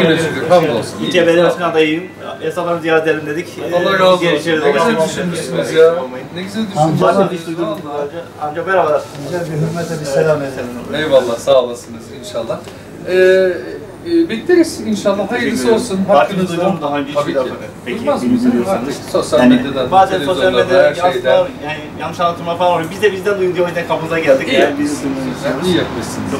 Yine şükür, hamdolsun. İlçe belediye başkan adayıyım. Esnaflarını ziyaret edelim dedik. Allah razı olsun. Ne güzel düşünmüşsünüz ya. Ne güzel düşünmüşsünüz. Amca merhabalar. Amca bir hürmete bir selam edelim. Eyvallah, sağ olasınız inşallah. Bekleriz inşallah, hayırlısı olsun. Partimizi duydum daha önce Tabii ki. Peki, Duymaz bilgi mısınız? duyuyorsanız. Sosyal Yani medyadan, bazen sosyal medyada her şeyden. yani yanlış anlatılma falan oluyor. Biz de bizden duyunca o yüzden kapınıza geldik. İyi yapmışsınız. İyi yapmışsınız.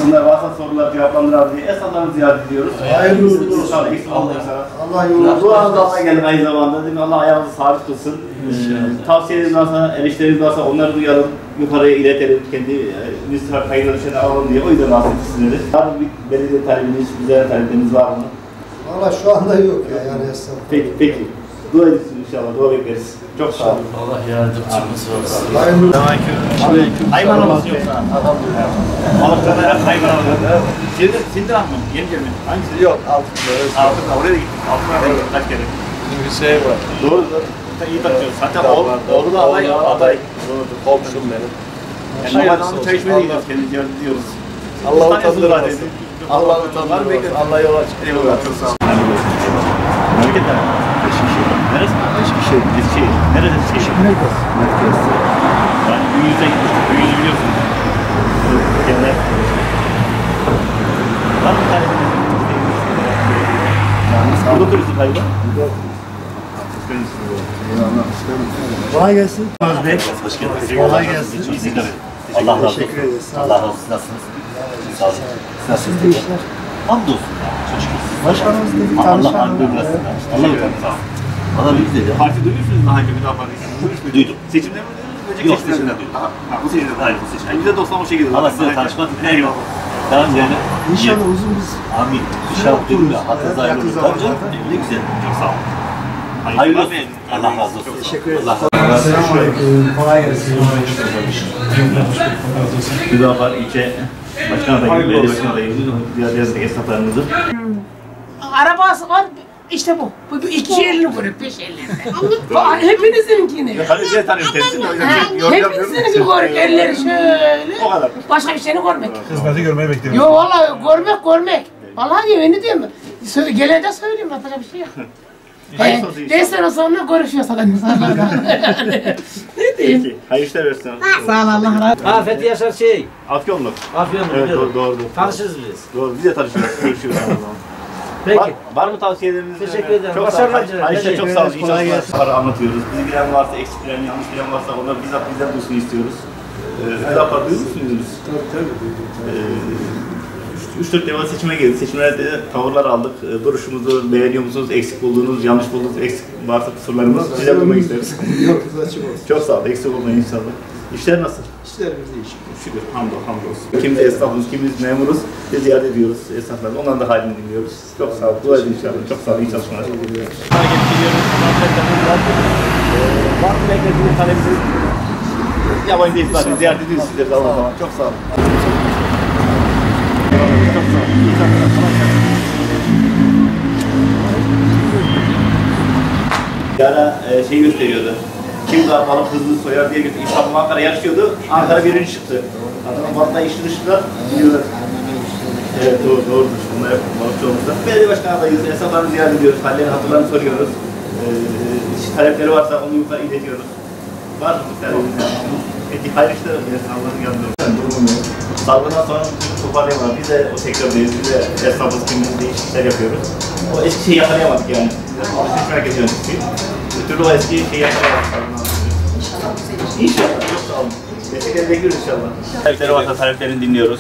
Bunlar varsa sorular cevaplandıralım diye esnaflarını ziyaret ediyoruz. Hayırlı uğurlu olsun. Allah yolunu duanızı almaya geldik aynı zamanda. Değil mi? Allah ayağınızı sabit kılsın. Tavsiyeleriniz varsa, eleştirileriniz varsa onları duyalım. Yukarıya iletelim. Kendi müstahak kayıtları düşeni alalım diye. O yüzden bahsettik sizleri. Var mı bir belediye talebiniz, güzel talebiniz var mı? Valla şu anda yok ya yani esnaf. Peki. Dua edin inşallah. Dua bekleriz. Çok sağ olun. Allah yardımcımız olsun. Hayırlı olsun. Hayvan olması yoksa. Balıkçılar hep hayvan alıyor. Sindiran mı? Yemce mi? Hangisi? Yok altında. Altına oraya da gittik. Altına da gittik kaç kere. Bir şey var. Doğru. İyi bakıyoruz. Hatta oğlu da aday. Komşum benim. Yani normalde çay içmeye gidiyoruz. Kendimiz yardım ediyoruz. Allah utandırmasın. Allah utandırmasın. Allah yola çıkıyor. Eyvallah. Çok sağ olun. Memleketler mi? Eskişehir. Neresi? Eskişehir. Eskişehir. Neresi Eskişehir? Merkez. Merkez. Yani gün yüzde gitmiştik. Gün yüzü biliyorsunuz. Genler. Var mı tane? Burada oturuyorsun galiba. Kolay gelsin. Hoş geldiniz. Kolay gelsin. Allah razı olsun. Teşekkür ederiz. Allah razı olsun. Nasılsınız? Sağ olun. Nasıl işler? Hamdolsun. Çok şükür. Başkanımız dedi Allah tanışalım. Allah sağ olun. Valla bir güzel ya. Parti duyuyorsunuz daha önce bir daha parti. Duydum. Seçimde mi duydunuz? Yok seçimde duydum. Bu seçimde daha önce seçimde. %90 o şekilde. Allah size tanışmak. Eyvallah. Daha önce yani. İnşallah uzun biz. Amin. İnşallah duydum ya. Hatırınızda ayrı olur. Tabii canım. Ne güzel. Çok sağ olun. Hayırlı olsun. Allah razı olsun. Teşekkür ederim. Selamünaleyküm. Kolay gelsin. Müdafaa ilçe başkan adayı, belediye başkan adayı, ziyaret esnaflarımızı. Arabası var, işte bu. Bu iki elini vuruyor, 5 ellerini. Hepinizinkini. Hadi tanıyorum kendisini. O yüzden yorum yapıyorum. Hepinizinkini görük, elleri şöyle. O kadar. Başka bir şeyini görmek. Hizmeti görmeyi bekliyoruz. Yo vallahi görmek. Vallahi diyor, ne diyeyim? Gelince söyleyeyim, yapacak bir şey yok. 5 sene sonra görüşüyoruz zaten. Ne diyeyim? Peki. Hayırlı işler versin. Sağ ol, Allah razı olsun. Afet Yaşar şey. Afyonlu. Afyonlu Evet biliyorum. doğru. Tanışırız biz. Doğru. Biz de tanışıyoruz. Görüşüyoruz. Peki. Var mı tavsiyeleriniz? Teşekkür ederim. Çok sağ olun. Başarılar. Ayşe çok sağ olun. İyi Kolay gelsin. çalışmalar anlatıyoruz. Bizi bilen varsa, eksik bilen, yanlış bilen varsa onları bizzat bizden duysun istiyoruz. Müdafaa duyuyor musunuz? Tabii. 3-4 defa seçime geldik. Seçimlerde tavırlar aldık. Duruşumuzu beğeniyor musunuz? Eksik bulduğunuz, yanlış bulduğunuz, eksik varsa kusurlarımız size duymak isteriz. Yok kız açık olsun. Çok sağ olun. Eksik olmayın inşallah. İşler nasıl? İşlerimiz iyi şükür. Şükür. Hamdolsun. Kimimiz esnafımız, kimimiz memuruz. Biz ziyaret ediyoruz esnaflarla. Onların da halini dinliyoruz. Çok sağ olun. Dua edin inşallah. Çok sağ olun. İyi çalışmalar. Var mı beklediğiniz talebiniz? Yabancı değil zaten. Ziyaret ediyoruz sizleri. Allah'a emanet. Çok sağ olun. Çok sağ olun. İyi çalışmalar. Kolay gelsin. Bir ara şey gösteriyordu. Kim daha balık hızlı soyar diye gösteriyordu. İstanbul Ankara yarışıyordu. Ankara birinci çıktı. Adamın balıkta işi dışında biliyorlar. Evet doğrudur. Bunlar hep balıkçı olmuşlar. Belediye başkanı adayız. Esnaflarını ziyaret ediyoruz. Hallerini, hatırlarını soruyoruz. Talepleri varsa onu yukarı iletiyoruz. Var mı bu talepiniz? Peki hayırlı işler Allah'ın yanında. Salgından sonra toparlayamadık. Biz de o sektördeyiz. Biz de esnafız, kimimiz değişik işler yapıyoruz. O eski şeyi yakalayamadık yani. Alışveriş merkezi yönetisi. Bir türlü o eski şeyi yakalayamadık. İnşallah. Çok sağ olun. Destekleri bekliyoruz inşallah. Talepleri varsa taleplerini dinliyoruz.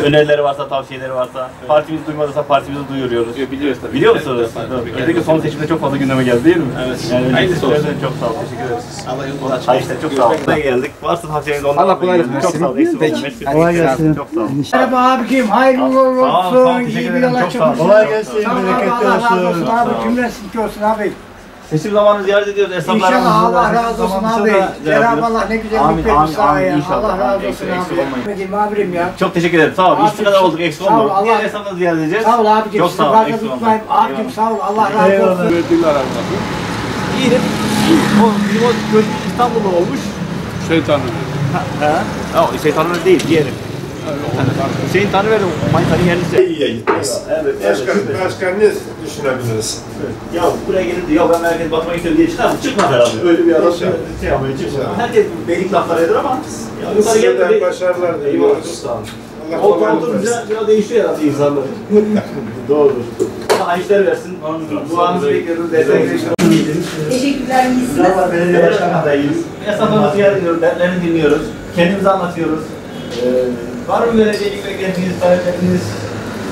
Önerileri varsa, tavsiyeleri varsa. Partimizi duymadıysa partimizi duyuruyoruz. Biliyoruz tabii. Biliyor musunuz? Özellikle son seçimde çok fazla gündeme geldi değil mi? Evet. Yani Hayırlısı olsun. çok sağ olun. Teşekkür ederiz. Allah yolunu açık Hayır işte çok sağ olun. Buraya geldik. Varsa tavsiyeniz ondan. Allah kolaylık versin. Çok sağ olun. Eksik olmayın. Kolay gelsin. Çok sağ olun. Merhaba abicim, hayırlı uğurlu Sağ olun, sağ olun. olsun. Teşekkür İyi bir ederim. yola Çok sağ olun. çıkmışsın. Kolay gelsin. Sağ ol, Bereketli Allah razı olsun. olsun abi, cümlesi olsun abi. Seçim zamanı ziyaret ediyoruz esnaflarımızı. İnşallah Allah razı olsun abi. Cenab-ı Allah ne güzel Amin, mutlu etmiş amin, ya. inşallah. Allah razı olsun Eksik abi. olmayın. Benim abim ya. Çok teşekkür ederim. Sağ olun. Abi, İşte kadar olduk. Eksik sağ ol, olmadık. Allah- Diğer esnafları ziyaret edeceğiz. Sağ ol abicim. Çok sağ olun. Fazla Eksik olmayın. tutmayın. Abicim sağ ol. Allah razı Eyvallah. olsun. Verdiğiyle aramızda. İyiyim. O bizim o köşk İstanbul'da olmuş. Şeytanı. Ha, Hüseyin Tanrıver değil, diğeri. Hüseyin Tanrıver, Manitanın yerlisi. İyiye gitmez. Evet, Başka ne düşünebiliriz? Ya buraya gelirdi, ya ben merkez batmak istiyorum diye çıkar mı? Çıkmaz herhalde. Öyle bir adam şey yapmaya çıkmaz. Herkes beylik laflar eder ama ya yukarı Size de geldi. başarılar diliyoruz. Allah O kolaylık kontrol versin. biraz değişiyor herhalde insanlar. Doğrudur. Allah işler versin. Duanızı bekliyoruz, destekleyiyoruz. Teşekkürler, iyisiniz. Merhaba, belediye başkanı adayıyız. Esnafımızı ziyaret ediyoruz, dertlerini dinliyoruz. Kendimizi anlatıyoruz. Var mı belediyelik beklentiniz, talepleriniz?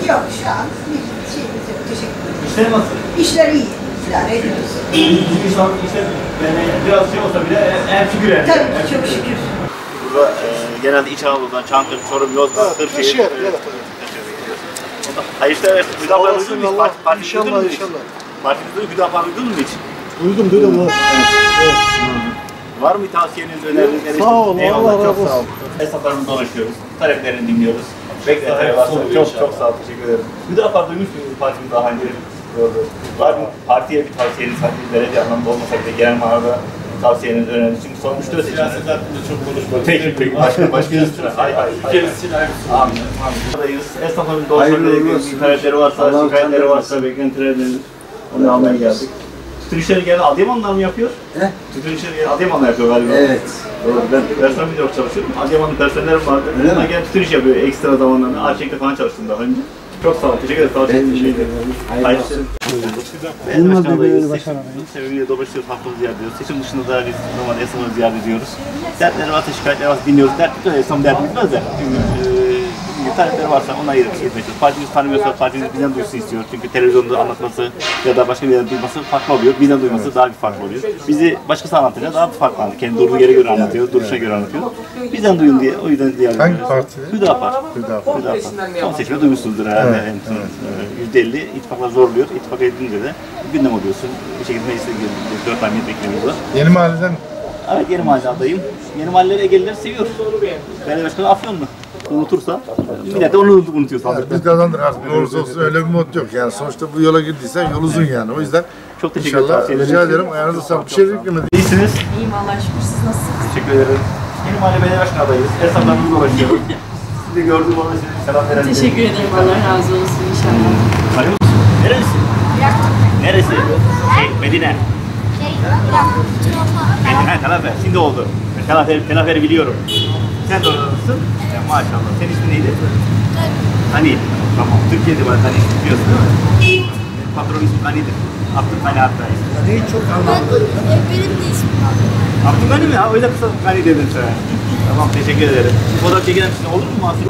Yok, şu an bir şeyimiz yok. Teşekkür ederim. İşler nasıl? İşler iyi. İdare ediyoruz. Bizim işler yani biraz şey olsa bile en şükür yani. Tabii ki, çok şükür. Burada genelde İç Anadolu'dan Çankırı, Çorum, Yozgat, Kırşehir. Hayırlı versin. Hüdapar duydun mu hiç? İnşallah. Partimizde Hüdapar duydun mu hiç? Duydum. Evet. Var mı tavsiyeniz, öneriniz? Sağ ol, Allah razı olsun. Sağ olun. Esnaflarımızı dolaşıyoruz, taleplerini dinliyoruz. Beklentileri varsa çok sağ ol, teşekkür ederim. Hüdapar duymuş musunuz partimiz daha önce? Doğru. Var mı partiye bir tavsiyeniz, belediye anlamda olmasa bile genel manada tavsiyeniz, öneriniz? Çünkü son 3-4 seçimde. Siyaset hakkında çok konuşmadık. Peki, başka üstüne. Hayır. Ülkemiz için ayrı. Amin. Buradayız. Esnafların dolaşmak talepleri varsa, şikayetleri varsa, beklentileriniz, onu almaya geldik. Tütün işleri genelde Adıyamanlar mı yapıyor? He? Tütün işleri genelde Adıyamanlar yapıyor galiba. Evet. Doğru. Ben personel müdürü çalışıyorum. Adıyaman'ın personellerim vardı. Öyle mi? Onlar genelde tütün iş yapıyor ekstra zamanlarında. Arçelik'te falan çalıştım daha önce. Çok sağ olun. Teşekkür ederim. Teşekkür ederim. Hayırlı olsun. Belediye başkanı adayıyız. Sebebiyle dolaşıyoruz, haftamızı ziyaret ediyoruz. Seçim dışında da biz normalde esnafımızı ziyaret ediyoruz. Dertleri varsa, şikayetleri varsa dinliyoruz. Dert bitmez, esnafın derdi bitmez de. Çünkü talepleri varsa ona yetmeye Partimiz tanımıyorsa partimiz bizden duysun istiyor. Çünkü televizyonda anlatması ya da başka bir yerde duyması farklı oluyor. Bizden duyması daha bir farklı oluyor. Bizi başkası anlatınca daha farklı anlatıyor. Kendi durduğu yere göre anlatıyor, duruşuna göre anlatıyor. Bizden duyun diye, o yüzden ziyaret ediyoruz. Hangi parti? Hüdapar. Son seçimde duymuşsunuzdur herhalde. %50 ittifaklar zorluyor. İttifak edince de gündem oluyorsun. Bir şekilde meclise gidiyoruz. 4 tane milletvekilimiz var. Yeni mahalleden Evet, yeni mahalle adayım. Yeni mahalleleri Egeliler seviyor. Belediye başkanı Afyonlu. Unutursa, millet de onu unutuyor sandıkta. biz kazandık artık. Ne olursa olsun öyle bir mod yok yani. Sonuçta bu yola girdiysen yol uzun yani. O yüzden Çok teşekkür ederim. inşallah rica ederim. Ayağınıza sağlık. Bir şey yüklemedi. İyisiniz. İyiyim Allah'a şükür. Siz nasılsınız? Teşekkür ederim. Yeni mahalle belediye başkanı adayız. Esnaflarımızı dolaşıyoruz. Sizi gördüm, ona size selam verelim. Teşekkür ederim. Allah razı olsun inşallah. Tanıyor musun? Neresi? Neresi? Medine. Medine, Telafer. Şimdi oldu. Telafer'i biliyorum. Sen de oradasın. Maşallah. Senin ismin neydi? Hani. Tamam. Türkiye'de var. Hani biliyorsun değil mi? Patron ismi Gani'dir. Abdülhani hatta ismi. Neyi çok anlamlı. Benim de ismim Abdülhani mi ya? Öyle kısa Gani dedim sana. Tamam. Teşekkür ederim. Fotoğraf çekilen için olur mu Mahsun?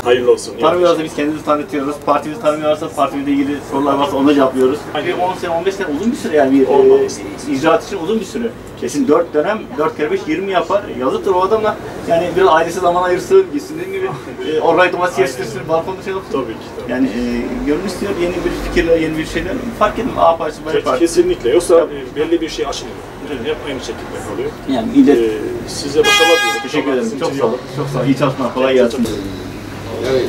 Hayırlı olsun. Tanımıyorlarsa biz kendimizi tanıtıyoruz. Partimizi tanımıyorlarsa partimizle ilgili sorular varsa ona cevaplıyoruz. 10 sene, 15 sene uzun bir süre yani bir icraat için uzun bir süre. Kesin 4 dönem, 4 kere 5, 20 yapar. Yazıktır o adamla. Yani biraz ailesi zaman ayırsın, gitsin dediğim gibi. Orayı domates yetiştirsin, balkonda şey yapsın. Tabii ki. Yani gönül istiyor yeni bir fikirler, yeni bir şeyler. Fark etmiyor. A partisi, B partisi. Kesinlikle. Yoksa belli bir şey aşılmıyor. Hep aynı şekilde kalıyor. Yani ileri. Size başarılar diliyorum. Teşekkür ederim. Çok sağ olun. Çok sağ olun. İyi çalışmalar. Kolay gelsin. Yani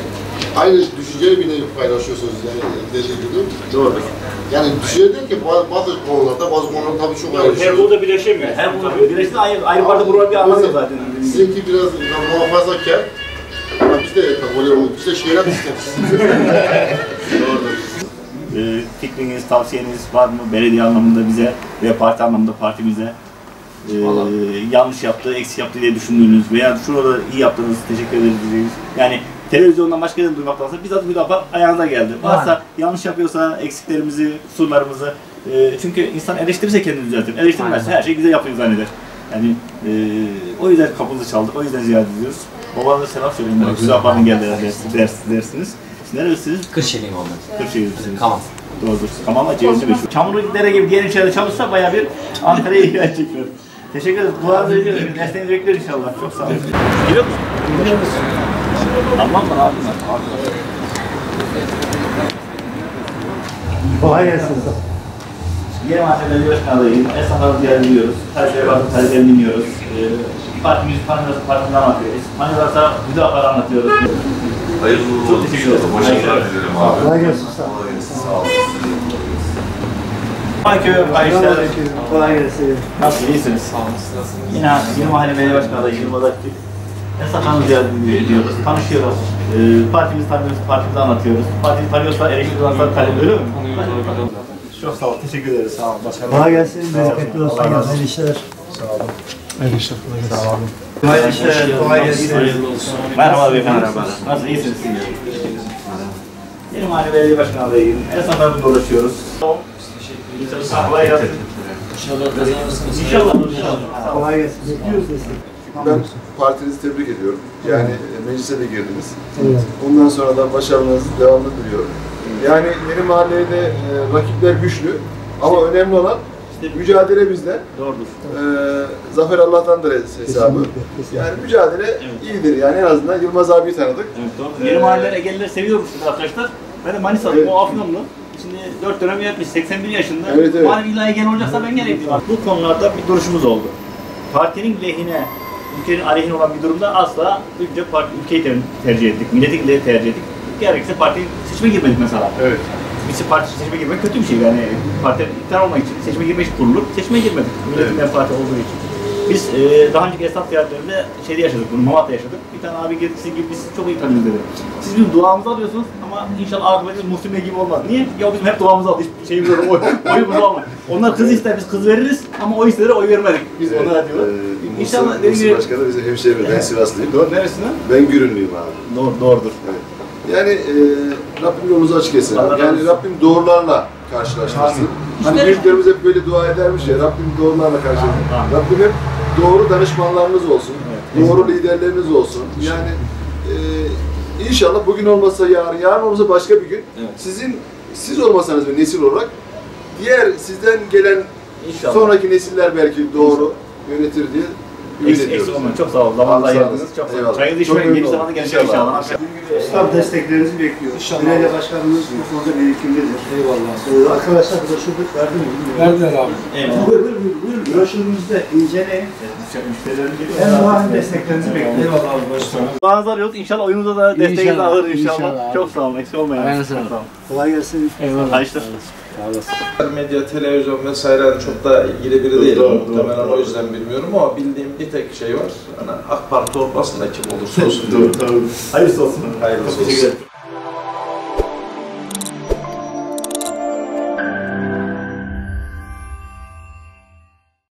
aynı düşünceyi bir nevi paylaşıyorsunuz yani dediği gibi. Doğrudur. Yani düşünce değil ki bazı konularda tabii çok Her ayrışıyor. konuda birleşemiyor. Her bunu birleşti ayrı parti kurulur bir anlamı zaten. Sizinki biraz muhafazakar ama biz de biz de şehret isteriz. Doğrudur. Fikriniz, tavsiyeniz var mı belediye anlamında bize ve parti anlamında partimize? Yanlış yaptı, eksik yaptı diye düşündüğünüz veya şurada iyi yaptığınız teşekkür ederiz diyeceğiniz. Yani televizyondan başka yerden duymaktansa bizzat Hüdapar ayağınıza geldi. Varsa yanlış yapıyorsa eksiklerimizi, kusurlarımızı çünkü insan eleştirirse kendini düzeltir. Eleştirmezse her şeyi güzel yapıyor zanneder. Yani o yüzden kapınızı çaldık, o yüzden ziyaret ediyoruz. Babanıza selam söyleyin. Hüdapar'ın geldiği dersiniz. Siz neresiniz? Kırşehir'liyim ondan. Kırşehir'lisiniz. Kaman. Doğrudur. Kaman'la Cevizli meşhur. Çamurlu dere gibi diğer ilçelerde çalışsa bayağı bir Ankara'ya ihtiyaç çekiyor. Teşekkür ederiz. Duanızı ediyoruz. Desteğinizi bekliyoruz inşallah. Çok sağ olun. Geliyor musun? Tamam mı abi? Kolay gelsin. Yeni Mahallede Belediye Başkanı adayıyım. Esnafları ziyaret ediyoruz. Talepleri varsa taleplerini dinliyoruz. Partimizi tanıyorsa partimizi anlatıyoruz. Tanıyorlarsa Hüdapar'ı anlatıyoruz. Hayırlı olsun. Çok teşekkür ederim. Başarılar dilerim abi. Kolay gelsin. Sağ olun. Selamünaleyküm. Hayırlı kolay gelsin. Nasıl, iyisiniz? Sağ olun, siz nasılsınız? Yine Mahalle Belediye Başkanı adayı Yılmaz Akgül. Esnaflarımızı ziyaret ediyoruz, tanışıyoruz. Partimizi tanıyoruz, partimizi anlatıyoruz. Partimizi tanıyorsa eleştiri varsa talep, öyle mi? Çok sağ olun, teşekkür ederiz. Sağ olun. Başkanım. Kolay gelsin. Bereketli olsun. Hayırlı işler. Sağ olun. Hayırlı işler. Sağ olun. Hayırlı işler, kolay gelsin. Merhaba beyefendi. Nasıl, iyisiniz? Yeni Mahalle Belediye Başkanı adayıyım. Esnaflarımızla dolaşıyoruz. Kolay gelsin. İnşallah. Kolay gelsin. Bekliyoruz sizi. Ben partinizi tebrik ediyorum. Yani meclise de girdiniz. Evet. Ondan sonra da başarınızı devamlı diliyorum. Yani yeni mahallede rakipler güçlü ama önemli olan mücadele bizden. Doğrudur. Zafer Allah'tandır hesabı. Yani mücadele iyidir yani en azından Yılmaz abiyi tanıdık. Evet, doğru. Yeni mahalleler Egeliler seviyormuş arkadaşlar. Ben de Manisa'lıyım, o Afyonlu. Şimdi 4 dönem yönetmiş, 81 yaşında. Evet, evet. Mahalle illa Egeli olacaksa ben geleyim diyorum. Bu konularda bir duruşumuz oldu. Partinin lehine, ülkenin aleyhine olan bir durumda asla ülkeyi tercih ettik, milleti tercih ettik. Gerekirse parti seçime girmedik mesela. Evet. Biz parti seçime girmek kötü bir şey yani. Parti iktidar olmak için seçime girmek için kurulur. Seçime girmedik. Milletin parti olduğu için. Biz daha önceki esnaf ziyaretlerinde şeyde yaşadık, bunu Malatya yaşadık. Bir tane abi geldi, sizin gibi biz çok iyi tanıyoruz dedi. Siz bizim duamızı alıyorsunuz ama inşallah akıbetiniz Muhsin Bey gibi olmaz. Niye? Ya bizim hep duamızı aldık, şeyimiz olur, oyumuzu almak. Onlar kız ister, biz kız veririz ama o ister, oy vermedik. Biz onlara diyorlar. İnşallah dediğim gibi... Başkanı bizim hemşehrimiz, ben Sivaslıyım. Doğru, neresinden? Ben Gürünlüyüm abi. Doğrudur. Evet. Yani Rabbim yolumuzu açık etsin. Yani Rabbim doğrularla karşılaştırsın. Hani büyüklerimiz hep böyle dua edermiş ya, Rabbim doğrularla karşılaştırsın. Rabbim hep doğru danışmanlarınız olsun, doğru liderleriniz olsun. Yani inşallah bugün olmasa yarın olmasa başka bir gün. Siz olmasanız ve nesil olarak diğer sizden gelen sonraki nesiller belki doğru yönetir diye ümit ediyoruz. Eksik olmayın. Çok sağ olun. Zamanında ayırdınız. Çok sağ olun. Çayınızı içmeyin. Geniş zamanda gelecek inşallah. İslam desteklerinizi bekliyoruz. İnşallah. Belediye başkanımız bu konuda birikimlidir. Eyvallah. Arkadaşlar broşürlük verdi mi? Verdiler abi. Evet. Buyurun. Broşürümüzde inceleyin. En muhalim desteklerinizi bekliyoruz. Eyvallah abi, başkanım. Duanızı arıyoruz. İnşallah oyunuza da desteğinizi alır inşallah. Çok sağ olun. Eksik olmayın. Aynen sağ olun. Kolay gelsin. Eyvallah. Hayırlı. Medya, televizyon vesaire çok da ilgili biri değilim. Muhtemelen o yüzden bilmiyorum ama bildiğim bir tek şey var. Hani AK Parti olmasın da kim olursa olsun. Hayırlısı olsun. Hayırlısı olsun.